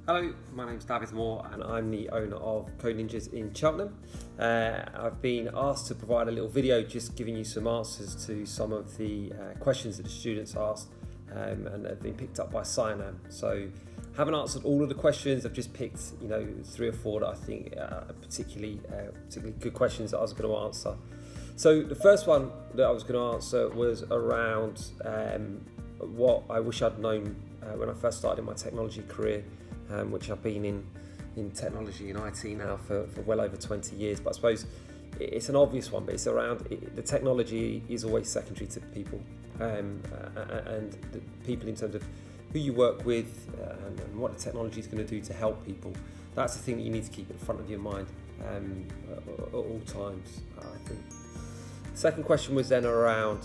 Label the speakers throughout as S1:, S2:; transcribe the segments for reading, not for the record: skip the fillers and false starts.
S1: Hello, my name's David Moore and I'm the owner of Code Ninjas in Cheltenham. I've been asked to provide a little video just giving you some answers to some of the questions that the students asked and have been picked up by Cyanam. So I haven't answered all of the questions, I've just picked 3 or 4 that I think are particularly good questions that I was going to answer. So the first one that I was going to answer was around what I wish I'd known when I first started my technology career, which I've been in technology and IT now for well over 20 years. But I suppose it's an obvious one, but it's around the technology is always secondary to people, and the people in terms of who you work with and what the technology is going to do to help people. That's the thing that you need to keep at the front of your mind at all times, I think. Second question was then around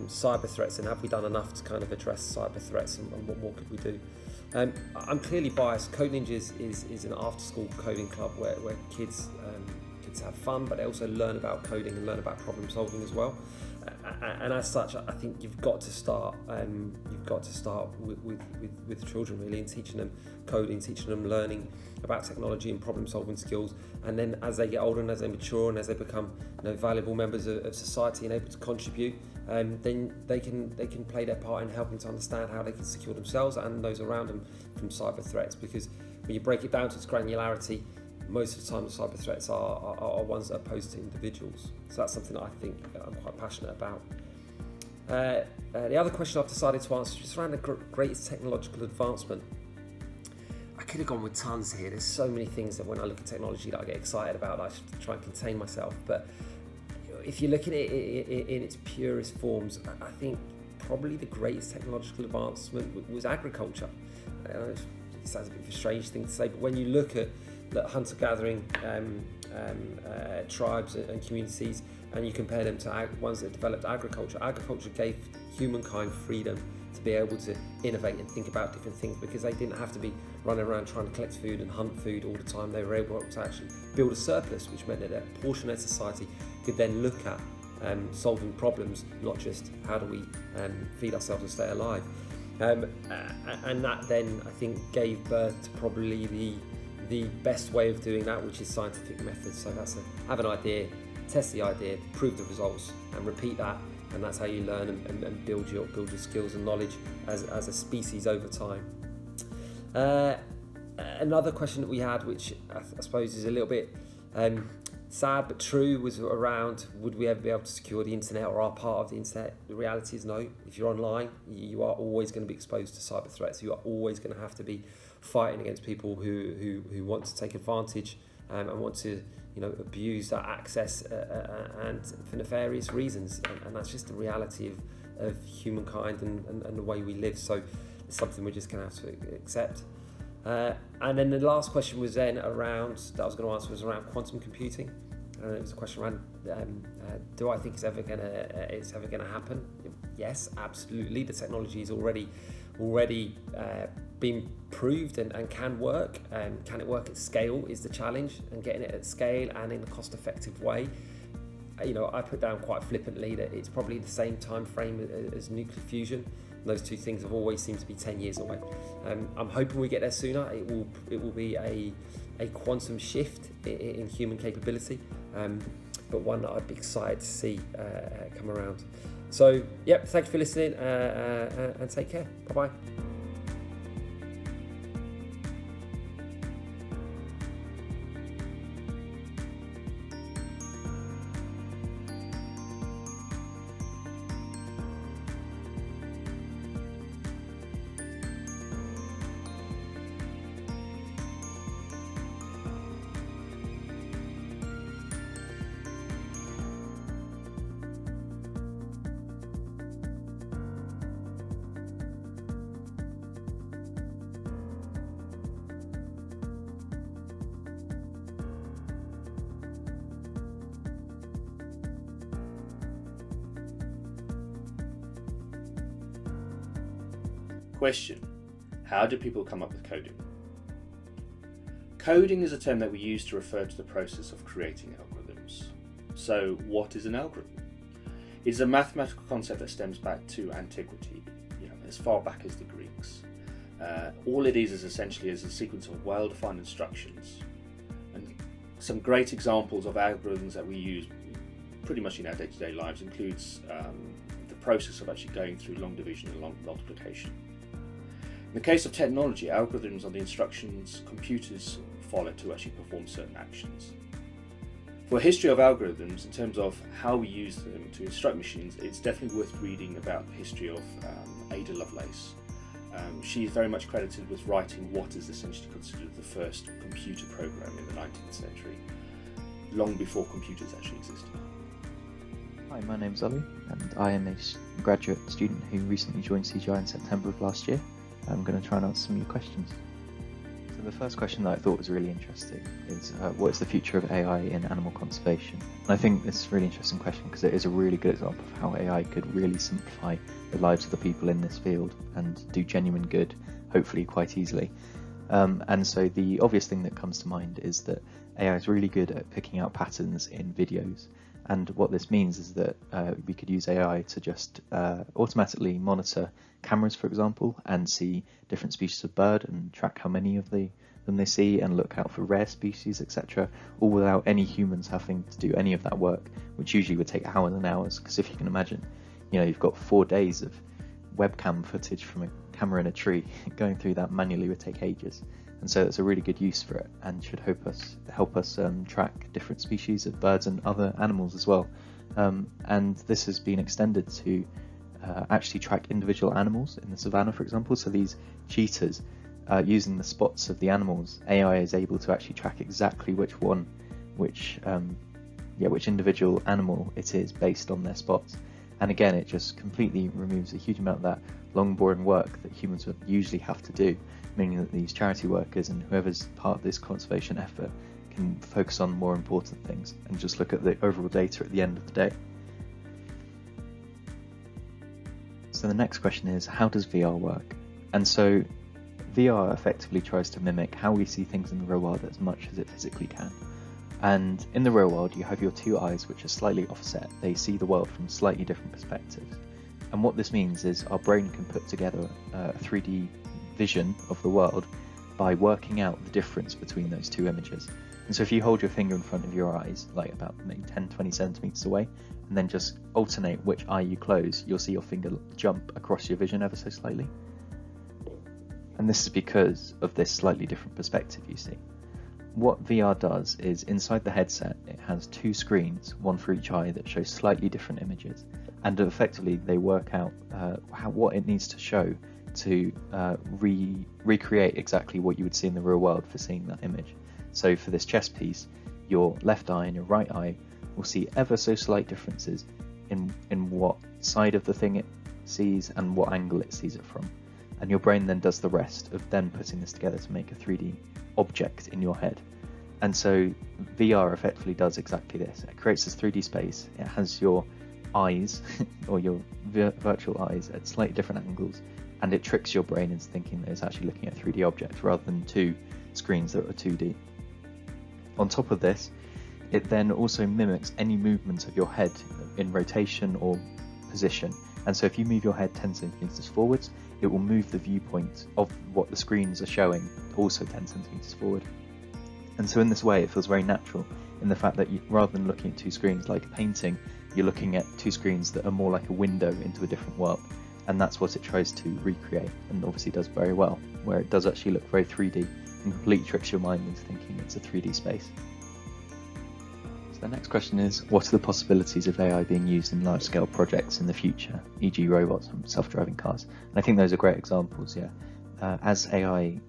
S1: cyber threats and have we done enough to kind of address cyber threats and what more could we do? I'm clearly biased. Code Ninjas is an after-school coding club where kids have fun, but they also learn about coding and learn about problem solving as well. And as such, I think you've got to start with children really, and teaching them coding, teaching them learning about technology and problem solving skills. And then as they get older and as they mature and as they become valuable members of society and able to contribute, then they can play their part in helping to understand how they can secure themselves and those around them from cyber threats. Because when you break it down to its granularity, most of the time the cyber threats are ones that are posed to individuals. So that's something that I think I'm quite passionate about. The other question I've decided to answer is just around the greatest technological advancement. I could have gone with tons here. There's so many things that when I look at technology that I get excited about, that I should try and contain myself. But if you look at it in its purest forms, I think probably the greatest technological advancement was agriculture. It sounds a bit of a strange thing to say, but when you look at hunter-gathering tribes and communities and you compare them to ones that developed agriculture gave humankind freedom to be able to innovate and think about different things, because they didn't have to be running around trying to collect food and hunt food all the time. They were able to actually build a surplus, which meant that a portion of society could then look at solving problems, not just how do we feed ourselves and stay alive. And that then I think gave birth to probably the best way of doing that, which is scientific methods. So that's have an idea, test the idea, prove the results, and repeat that, and that's how you learn and build your skills and knowledge as a species over time. Another question that we had, which I suppose is a little bit sad but true, was around would we ever be able to secure the internet or our part of the internet? The reality is no. If you're online, you are always going to be exposed to cyber threats. You are always going to have to be fighting against people who want to take advantage and want to abuse that access and for nefarious reasons, and that's just the reality of humankind and the way we live. So it's something we're just going to have to accept. And then the last question was then around, that I was going to answer, was around quantum computing. And it was a question around, do I think it's ever going to happen? Yes, absolutely. The technology is already been proved and can work. Can it work at scale is the challenge, and getting it at scale and in a cost-effective way. I put down quite flippantly that it's probably the same time frame as nuclear fusion. Those two things have always seemed to be 10 years away. I'm hoping we get there sooner. It will be a quantum shift in human capability, but one that I'd be excited to see come around. So, thank you for listening and take care. Bye-bye.
S2: Question: how do people come up with coding? Coding is a term that we use to refer to the process of creating algorithms. So what is an algorithm? It is a mathematical concept that stems back to antiquity, as far back as the Greeks. All it is essentially a sequence of well-defined instructions, and some great examples of algorithms that we use pretty much in our day-to-day lives includes the process of actually going through long division and long multiplication. In the case of technology, algorithms are the instructions computers follow to actually perform certain actions. For a history of algorithms, in terms of how we use them to instruct machines, it's definitely worth reading about the history of Ada Lovelace. She's very much credited with writing what is essentially considered the first computer program in the 19th century, long before computers actually existed.
S3: Hi, my name's Ollie, and I am a graduate student who recently joined CGI in September of last year. I'm going to try and answer some of your questions. So the first question that I thought was really interesting is what is the future of AI in animal conservation? And I think this is a really interesting question because it is a really good example of how AI could really simplify the lives of the people in this field and do genuine good, hopefully quite easily. And so the obvious thing that comes to mind is that AI is really good at picking out patterns in videos. And what this means is that we could use AI to just automatically monitor cameras, for example, and see different species of bird and track how many of them they see and look out for rare species, etc., all without any humans having to do any of that work, which usually would take hours and hours. Because if you can imagine, you've got 4 days of webcam footage from a camera in a tree. Going through that manually would take ages. And so it's a really good use for it and should help us track different species of birds and other animals as well. And this has been extended to actually track individual animals in the savannah, for example. So these cheetahs, using the spots of the animals, AI is able to actually track exactly which individual animal it is based on their spots. And again, it just completely removes a huge amount of that long, boring work that humans would usually have to do, meaning that these charity workers and whoever's part of this conservation effort can focus on more important things and just look at the overall data at the end of the day. So the next question is, how does VR work? And so VR effectively tries to mimic how we see things in the real world as much as it physically can. And in the real world, you have your two eyes, which are slightly offset. They see the world from slightly different perspectives. And what this means is our brain can put together a 3D vision of the world by working out the difference between those two images. And so if you hold your finger in front of your eyes, like about maybe 10-20 centimeters away, and then just alternate which eye you close, you'll see your finger jump across your vision ever so slightly. And this is because of this slightly different perspective you see. What VR does is, inside the headset, it has two screens, one for each eye, that show slightly different images, and effectively they work out what it needs to show to recreate exactly what you would see in the real world for seeing that image. So for this chess piece, your left eye and your right eye will see ever so slight differences in what side of the thing it sees and what angle it sees it from. And your brain then does the rest of then putting this together to make a 3D object in your head. And so VR effectively does exactly this. It creates this 3D space. It has your eyes or your virtual eyes at slightly different angles, and it tricks your brain into thinking that it's actually looking at a 3D object rather than two screens that are 2D. On top of this, it then also mimics any movement of your head in rotation or position. And so if you move your head 10 centimeters forwards, it will move the viewpoint of what the screens are showing also 10 centimeters forward. And so in this way, it feels very natural in the fact that rather than looking at two screens like a painting, you're looking at two screens that are more like a window into a different world. And that's what it tries to recreate, and obviously does very well, where it does actually look very 3D and completely tricks your mind into thinking it's a 3D space. So the next question is, what are the possibilities of AI being used in large-scale projects in the future, e.g. robots and self-driving cars? And I think those are great examples, yeah. As AI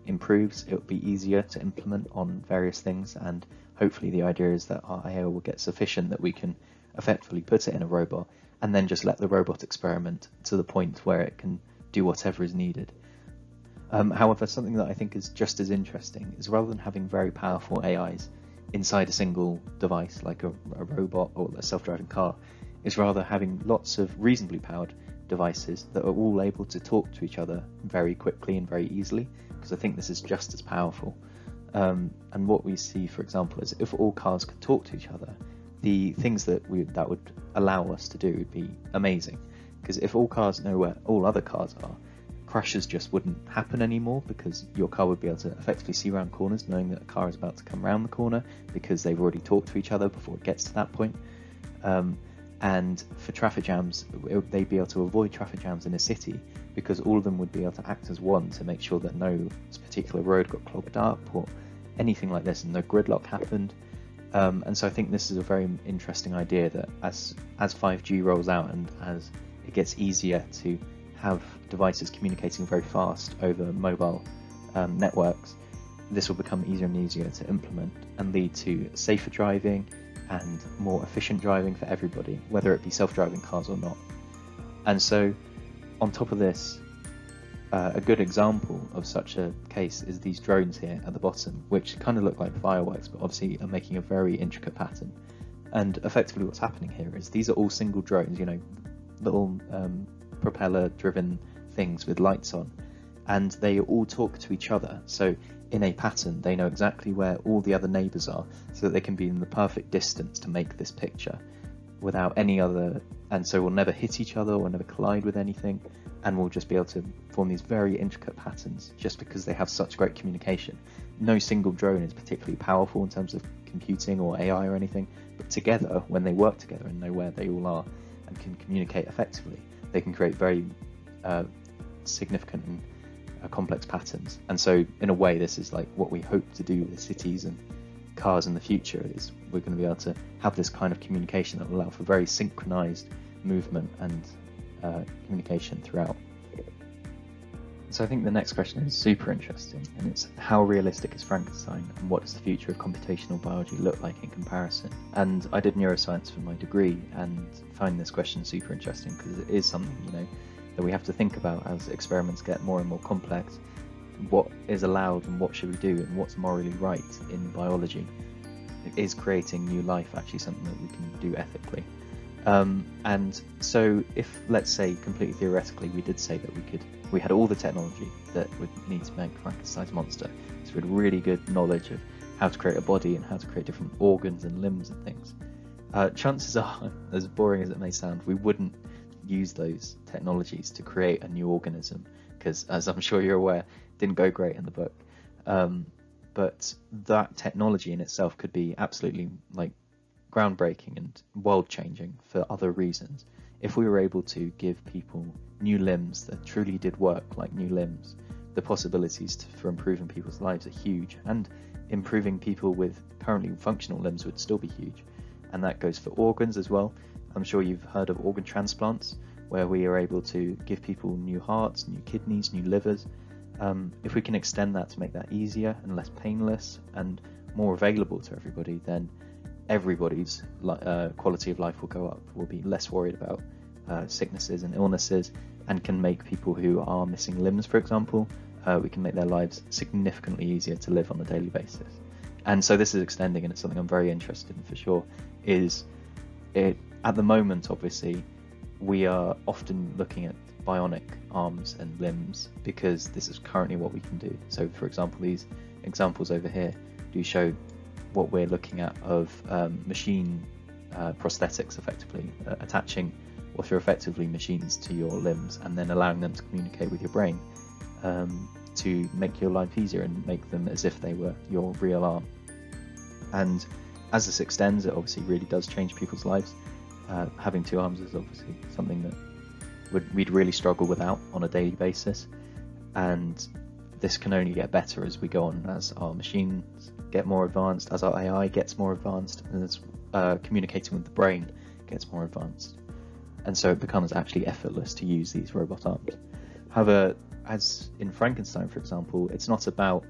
S3: improves, it will be easier to implement on various things, and hopefully the idea is that our AI will get sufficient that we can effectively put it in a robot and then just let the robot experiment to the point where it can do whatever is needed. However, something that I think is just as interesting is, rather than having very powerful AIs inside a single device like a robot or a self-driving car, is rather having lots of reasonably powered devices that are all able to talk to each other very quickly and very easily, because I think this is just as powerful. And what we see, for example, is if all cars could talk to each other, the things that would allow us to do would be amazing. Because if all cars know where all other cars are, crashes just wouldn't happen anymore, because your car would be able to effectively see around corners knowing that a car is about to come around the corner, because they've already talked to each other before it gets to that point. And for traffic jams, they'd be able to avoid traffic jams in a city, because all of them would be able to act as one to make sure that no particular road got clogged up or anything like this, and no gridlock happened. And so I think this is a very interesting idea, that as 5G rolls out and as it gets easier to have devices communicating very fast over mobile networks, this will become easier and easier to implement and lead to safer driving and more efficient driving for everybody, whether it be self-driving cars or not. And so on top of this, a good example of such a case is these drones here at the bottom, which kind of look like fireworks, but obviously are making a very intricate pattern. And effectively what's happening here is these are all single drones, little propeller driven things with lights on, and they all talk to each other. So in a pattern, they know exactly where all the other neighbors are, so that they can be in the perfect distance to make this picture without any other, and so we'll never hit each other or never collide with anything, and we'll just be able to form these very intricate patterns just because they have such great communication. No single drone is particularly powerful in terms of computing or AI or anything, but together, when they work together and know where they all are and can communicate effectively, they can create very significant and complex patterns. And so in a way, this is like what we hope to do with cities and cars in the future, is we're going to be able to have this kind of communication that will allow for very synchronized movement and communication throughout. So I think the next question is super interesting, and it's how realistic is Frankenstein, and what does the future of computational biology look like in comparison? And I did neuroscience for my degree and find this question super interesting, because it is something that we have to think about as experiments get more and more complex. What is allowed and what should we do, and what's morally right in biology? Is creating new life actually something that we can do ethically? And so if, let's say completely theoretically, we did say that we had all the technology that would need to make Frankenstein's monster, so we had really good knowledge of how to create a body and how to create different organs and limbs and things, chances are, as boring as it may sound, we wouldn't use those technologies to create a new organism, because, as I'm sure you're aware, it didn't go great in the book. But that technology in itself could be absolutely groundbreaking and world-changing for other reasons. If we were able to give people new limbs that truly did work like new limbs, the possibilities for improving people's lives are huge, and improving people with currently functional limbs would still be huge. And that goes for organs as well. I'm sure you've heard of organ transplants, where we are able to give people new hearts, new kidneys, new livers. If we can extend that to make that easier and less painless and more available to everybody, then everybody's quality of life will go up. We'll be less worried about sicknesses and illnesses, and can make people who are missing limbs, for example, we can make their lives significantly easier to live on a daily basis. And so this is extending, and it's something I'm very interested in for sure. At the moment, obviously, we are often looking at bionic arms and limbs, because this is currently what we can do. So, for example, these examples over here do show what we're looking at of machine prosthetics, effectively attaching what are effectively machines to your limbs, and then allowing them to communicate with your brain to make your life easier and make them as if they were your real arm. And as this extends, it obviously really does change people's lives. Having two arms is obviously something that we'd really struggle without on a daily basis, and this can only get better as we go on, as our machines get more advanced, as our AI gets more advanced, and as communicating with the brain gets more advanced, and so it becomes actually effortless to use these robot arms. However, as in Frankenstein, for example, it's not about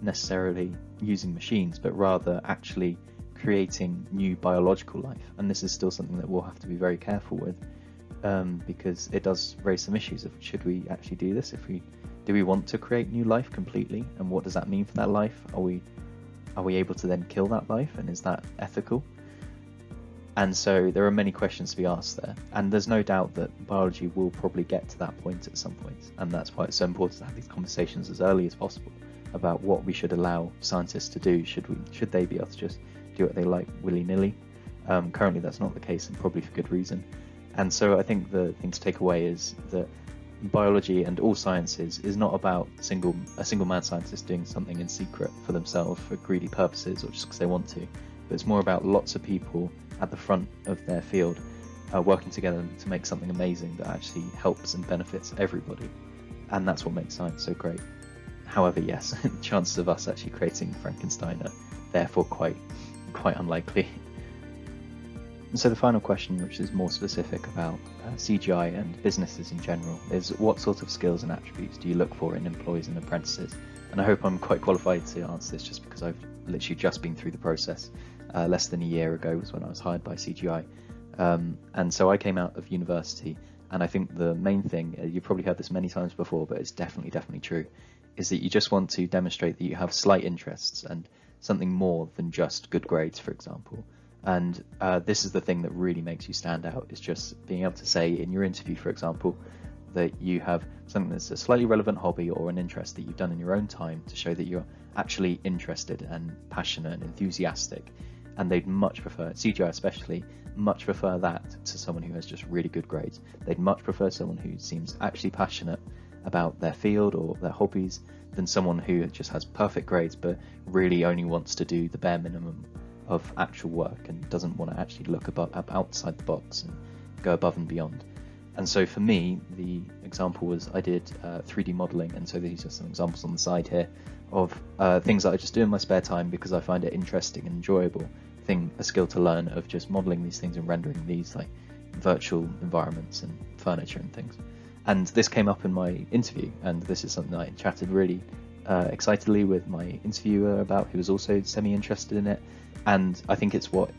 S3: necessarily using machines, but rather actually creating new biological life, and this is still something that we'll have to be very careful with, because it does raise some issues of, should we actually do this? Do we want to create new life completely, and what does that mean for that life? Are we able to then kill that life, and is that ethical? And so there are many questions to be asked there, and there's no doubt that biology will probably get to that point at some point, and that's why it's so important to have these conversations as early as possible about what we should allow scientists to do. Should they be able to just do what they like willy-nilly? Currently that's not the case, and probably for good reason. And so I think the thing to take away is that biology and all sciences is not about a single mad scientist doing something in secret for themselves for greedy purposes or just because they want to, but it's more about lots of people at the front of their field working together to make something amazing that actually helps and benefits everybody, and that's what makes science so great. However, yes, chances of us actually creating Frankenstein are therefore quite unlikely. And so the final question, which is more specific about CGI and businesses in general, is what sort of skills and attributes do you look for in employees and apprentices? And I hope I'm quite qualified to answer this just because I've literally just been through the process. Less than a year ago was when I was hired by CGI. And so I came out of university, and I think the main thing, you've probably heard this many times before, but it's definitely true, is that you just want to demonstrate that you have slight interests and something more than just good grades, for example. And this is the thing that really makes you stand out, is just being able to say in your interview, for example, that you have something that's a slightly relevant hobby or an interest that you've done in your own time to show that you're actually interested and passionate and enthusiastic. And they'd much prefer, CGI especially, much prefer that to someone who has just really good grades. They'd much prefer someone who seems actually passionate about their field or their hobbies than someone who just has perfect grades but really only wants to do the bare minimum of actual work and doesn't want to actually look outside the box and go above and beyond. And so for me, the example was I did 3D modeling, and so these are some examples on the side here of things that I just do in my spare time because I find it interesting and enjoyable a skill to learn, of just modeling these things and rendering these like virtual environments and furniture and things. And this came up in my interview, and this is something I chatted really excitedly with my interviewer about, who was also semi-interested in it. And I think it's what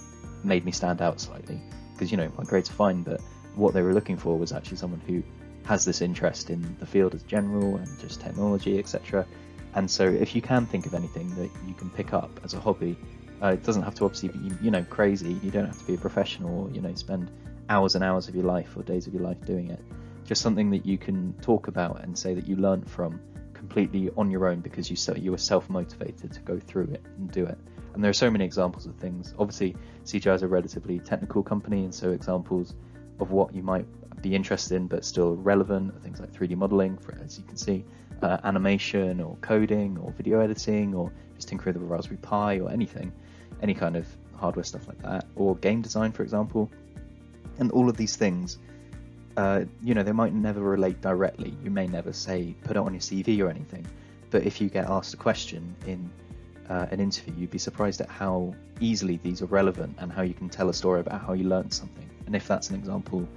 S3: made me stand out slightly, because, you know, my grades are fine, but what they were looking for was actually someone who has this interest in the field as general and just technology, etc. And so if you can think of anything that you can pick up as a hobby, it doesn't have to obviously be, you know, crazy. You don't have to be a professional or, you know, spend hours and hours of your life or days of your life doing it. Just something that you can talk about and say that you learned from completely on your own because you were self-motivated to go through it and do it. And there are so many examples of things. Obviously, CGI is a relatively technical company, and so examples of what you might be interested in but still relevant are things like 3D modeling, as you can see, animation or coding or video editing or just tinkering with a Raspberry Pi or anything, any kind of hardware stuff like that, or game design, for example. And all of these things, you know, they might never relate directly. You may never say, put it on your CV or anything, but if you get asked a question in an interview, you'd be surprised at how easily these are relevant and how you can tell a story about how you learned something. And if that's an example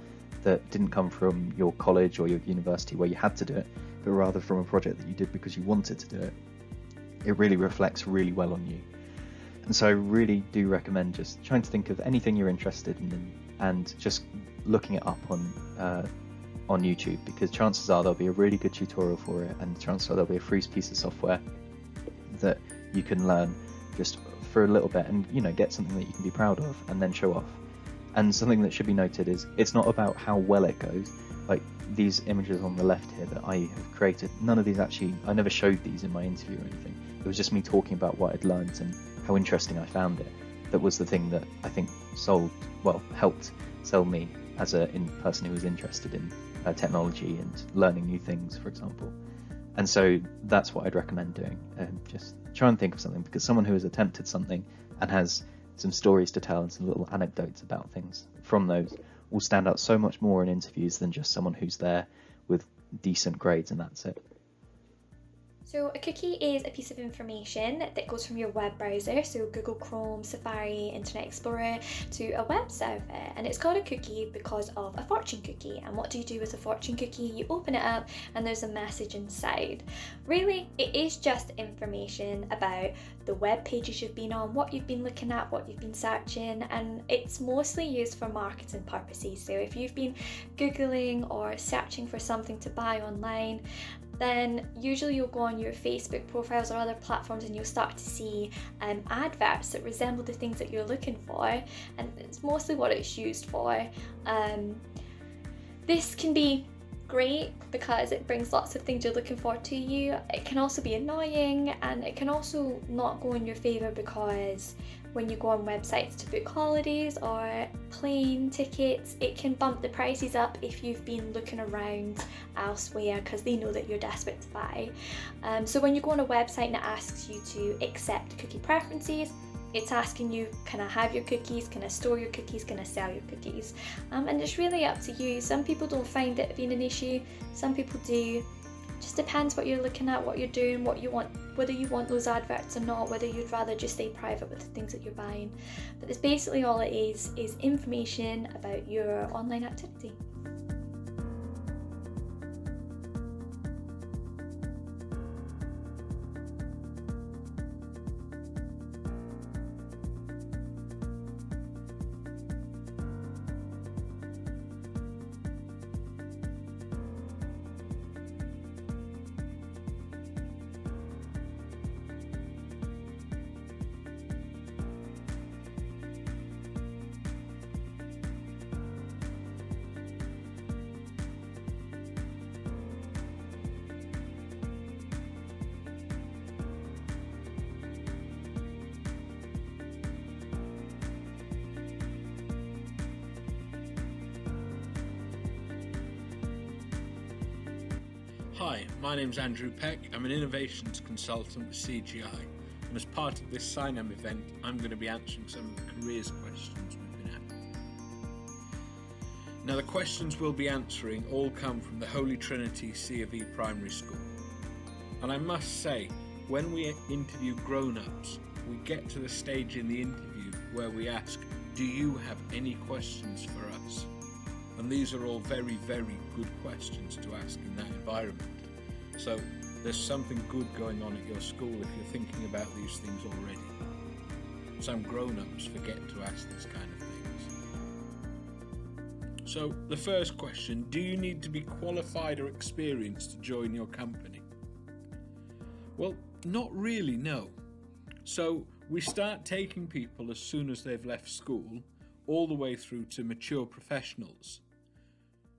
S3: that didn't come from your college or your university where you had to do it, but rather from a project that you did because you wanted to do it, it really reflects really well on you. And so I really do recommend just trying to think of anything you're interested in and just looking it up on YouTube, because chances are there'll be a really good tutorial for it, and chances are there'll be a free piece of software that you can learn just for a little bit and, you know, get something that you can be proud of and then show off. And something that should be noted is it's not about how well it goes. Like these images on the left here that I have created, none of these actually, I never showed these in my interview or anything. It was just me talking about what I'd learned and how interesting I found it. That was the thing that I think helped sell me as a person who was interested in technology and learning new things, for example. And so that's what I'd recommend doing. Just try and think of something, because someone who has attempted something and has some stories to tell and some little anecdotes about things from those will stand out so much more in interviews than just someone who's there with decent grades and that's it.
S4: So a cookie is a piece of information that goes from your web browser, so Google Chrome, Safari, Internet Explorer, to a web server, and it's called a cookie because of a fortune cookie. And what do you do with a fortune cookie? You open it up and there's a message inside. Really, it is just information about the web pages you've been on, what you've been looking at, what you've been searching, and it's mostly used for marketing purposes. So if you've been Googling or searching for something to buy online, then usually you'll go on your Facebook profiles or other platforms and you'll start to see adverts that resemble the things that you're looking for, and it's mostly what it's used for. This can be great because it brings lots of things you're looking forward to you. It can also be annoying, and it can also not go in your favour because when you go on websites to book holidays or plane tickets, it can bump the prices up if you've been looking around elsewhere because they know that you're desperate to buy. So when you go on a website and it asks you to accept cookie preferences, it's asking you, can I have your cookies, can I store your cookies, can I sell your cookies? And it's really up to you. Some people don't find it being an issue, some people do. Just depends what you're looking at, what you're doing, what you want, whether you want those adverts or not, whether you'd rather just stay private with the things that you're buying. But it's basically all it is information about your online activity.
S5: Hi, my name's Andrew Peck. I'm an innovations consultant with CGI, and as part of this sign-up event, I'm going to be answering some of the careers questions we've been at. Now, the questions we'll be answering all come from the Holy Trinity CofE Primary School. And I must say, when we interview grown-ups, we get to the stage in the interview where we ask, do you have any questions for us? And these are all very, very good questions to ask in that environment. So there's something good going on at your school if you're thinking about these things already. Some grown-ups forget to ask this kind of things. So the first question, do you need to be qualified or experienced to join your company? Well, not really, no. So we start taking people as soon as they've left school, all the way through to mature professionals.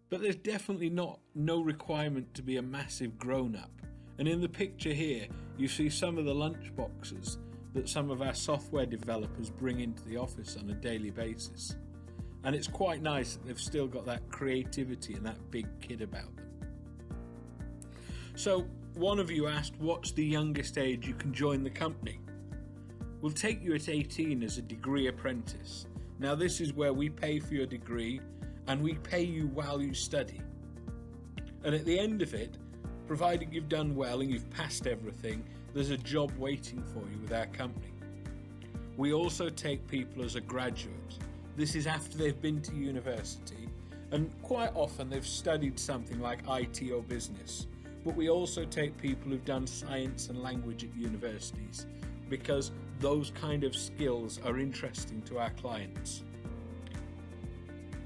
S5: But there's definitely no requirement to be a massive grown-up. And in the picture here, you see some of the lunch boxes that some of our software developers bring into the office on a daily basis. And it's quite nice that they've still got that creativity and that big kid about them. So, one of you asked, what's the youngest age you can join the company? We'll take you at 18 as a degree apprentice. Now, this is where we pay for your degree and we pay you while you study. And at the end of it, provided you've done well and you've passed everything, there's a job waiting for you with our company. We also take people as a graduate. This is after they've been to university, and quite often they've studied something like IT or business. But we also take people who've done science and language at universities, because those kind of skills are interesting to our clients.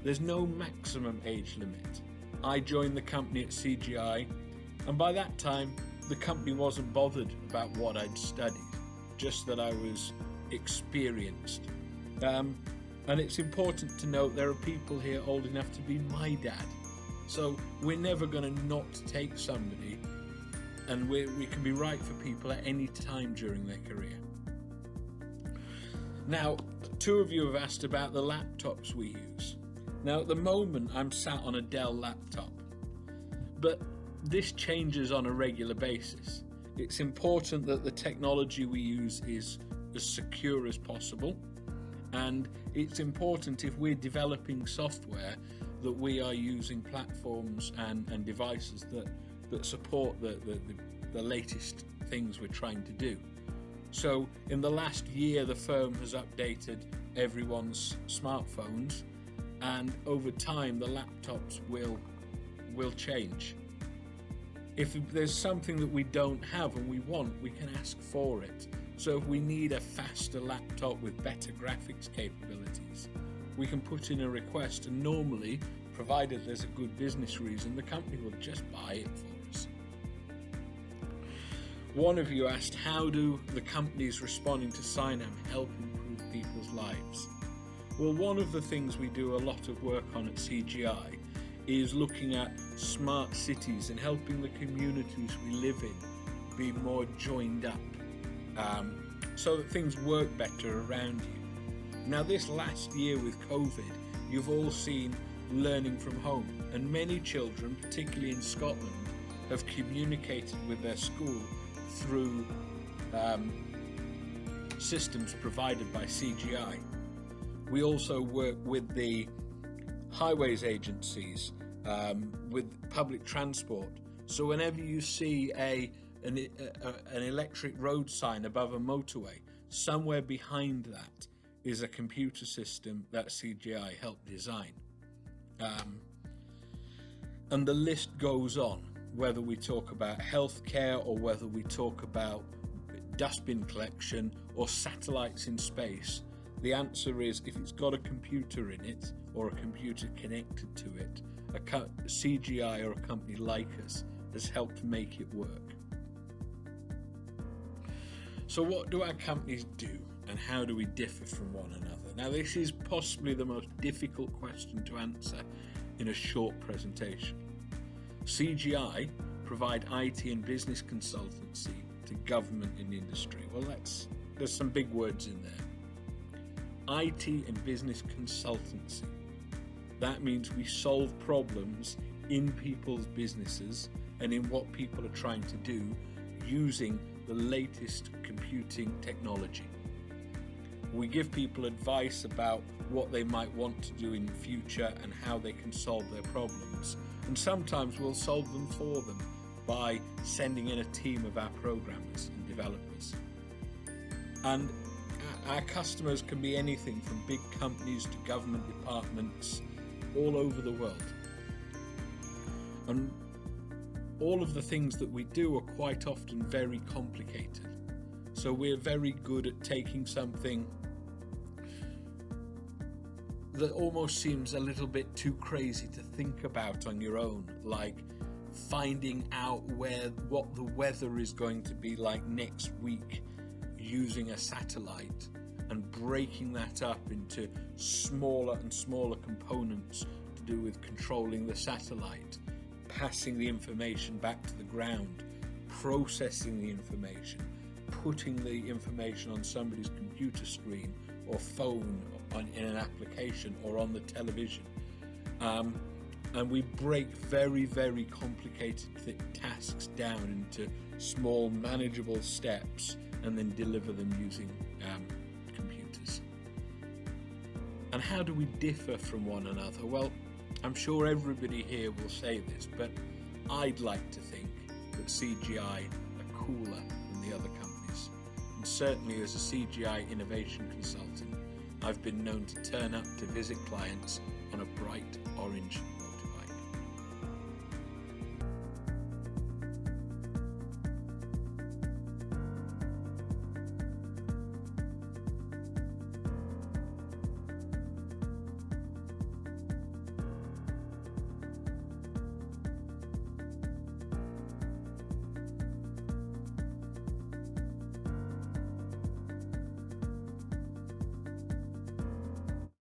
S5: There's no maximum age limit. I joined the company at CGI, and by that time the company wasn't bothered about what I'd studied, just that I was experienced. And it's important to note there are people here old enough to be my dad, so we're never going to not take somebody, and we can be right for people at any time during their career. Now, two of you have asked about the laptops we use. Now, at the moment, I'm sat on a Dell laptop, but this changes on a regular basis. It's important that the technology we use is as secure as possible, and it's important if we're developing software that we are using platforms and devices that support the latest things we're trying to do. So in the last year, the firm has updated everyone's smartphones, and over time the laptops will change. If there's something that we don't have and we want, we can ask for it. So if we need a faster laptop with better graphics capabilities, we can put in a request, and normally, provided there's a good business reason, the company will just buy it for us. One of you asked, how do the companies responding to Sign-Am help improve people's lives? Well, one of the things we do a lot of work on at CGI is looking at smart cities and helping the communities we live in be more joined up, so that things work better around you. Now, this last year with COVID, you've all seen learning from home, and many children, particularly in Scotland, have communicated with their school through systems provided by CGI. We also work with the highways agencies, with public transport. So whenever you see an electric road sign above a motorway, somewhere behind that is a computer system that CGI helped design. And the list goes on, whether we talk about healthcare or whether we talk about dustbin collection or satellites in space. The answer is, if it's got a computer in it or a computer connected to it, a CGI or a company like us has helped make it work. So what do our companies do, and how do we differ from one another? Now, this is possibly the most difficult question to answer in a short presentation. CGI provide IT and business consultancy to government and industry. Well, there's some big words in there. IT and business consultancy. That means we solve problems in people's businesses and in what people are trying to do using the latest computing technology. We give people advice about what they might want to do in the future and how they can solve their problems. And sometimes we'll solve them for them by sending in a team of our programmers and developers. And our customers can be anything from big companies to government departments all over the world. And all of the things that we do are quite often very complicated. So we're very good at taking something that almost seems a little bit too crazy to think about on your own, like finding out what the weather is going to be like next week using a satellite, and breaking that up into smaller and smaller components to do with controlling the satellite, passing the information back to the ground, processing the information, putting the information on somebody's computer screen or phone in an application or on the television. And we break very, very complicated tasks down into small, manageable steps and then deliver them using computers. And how do we differ from one another? Well, I'm sure everybody here will say this, but I'd like to think that CGI are cooler than the other companies. And certainly as a CGI innovation consultant, I've been known to turn up to visit clients on a bright orange